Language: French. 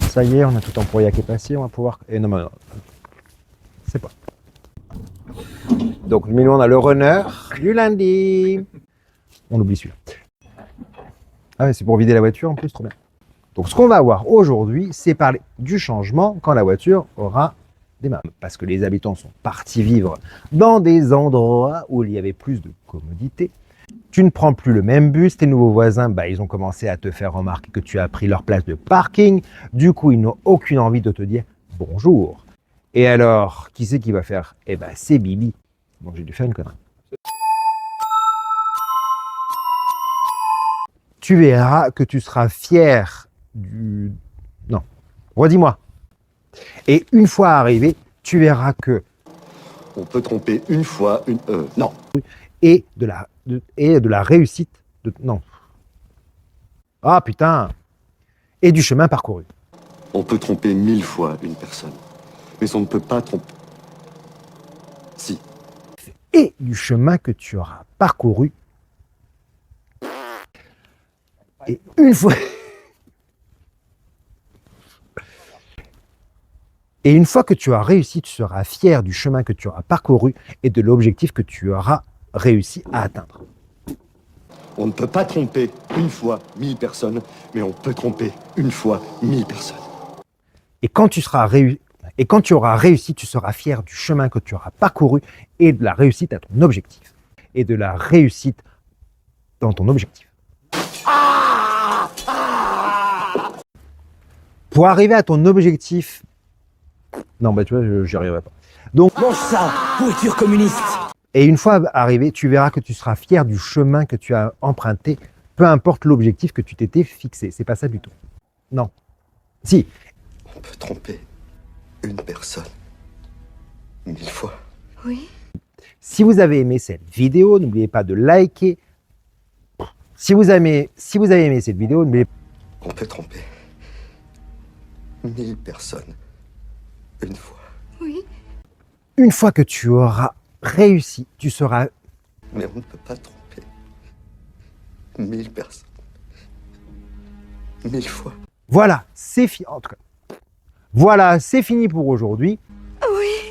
Ça y est, on a tout Emporia qui est passé, on va pouvoir... Et non, non, c'est pas. Donc, nous, on a le runner du lundi. On oublie celui-là. Ah ouais, c'est pour vider la voiture en plus, trop bien. Donc, ce qu'on va voir aujourd'hui, c'est parler du changement quand la voiture aura démarré. Parce que les habitants sont partis vivre dans des endroits où il y avait plus de commodité. Tu ne prends plus le même bus, tes nouveaux voisins, ils ont commencé à te faire remarquer que tu as pris leur place de parking. Du coup, ils n'ont aucune envie de te dire bonjour. Et alors, qui c'est qui va faire? Eh ben, c'est Bibi. Donc, j'ai dû faire une connerie. Tu verras que tu seras fier du... Non, redis-moi. Et une fois arrivé, tu verras que... On peut tromper une fois, non. Et de la réussite... Non. Ah, putain. Et du chemin parcouru. On peut tromper 1000 fois une personne. Mais on ne peut pas tromper... Si. Et du chemin que tu auras parcouru. Et une fois... Et une fois que tu as réussi, tu seras fier du chemin que tu auras parcouru et de l'objectif que tu auras réussi à atteindre. On ne peut pas tromper une fois 1000 personnes, mais on peut tromper une fois 1000 personnes. Et quand tu auras réussi, tu seras fier du chemin que tu auras parcouru et de la réussite à ton objectif. Et de la réussite dans ton objectif. Pour arriver à ton objectif... Non, tu vois, j'y arriverai pas. Donc, Mange ça, pourriture communiste. Et une fois arrivé, tu verras que tu seras fier du chemin que tu as emprunté, peu importe l'objectif que tu t'étais fixé. C'est pas ça du tout. Non. Si. On peut tromper une personne 1000 fois. Oui. Si vous avez aimé cette vidéo, n'oubliez pas de liker. Si vous avez aimé cette vidéo, n'oubliez pas... On peut tromper 1000 personnes une fois. Oui. Une fois que tu auras réussi, tu seras... Mais on ne peut pas tromper 1000 personnes 1000 fois. Voilà, c'est fini. En tout cas, voilà, c'est fini pour aujourd'hui. Oui.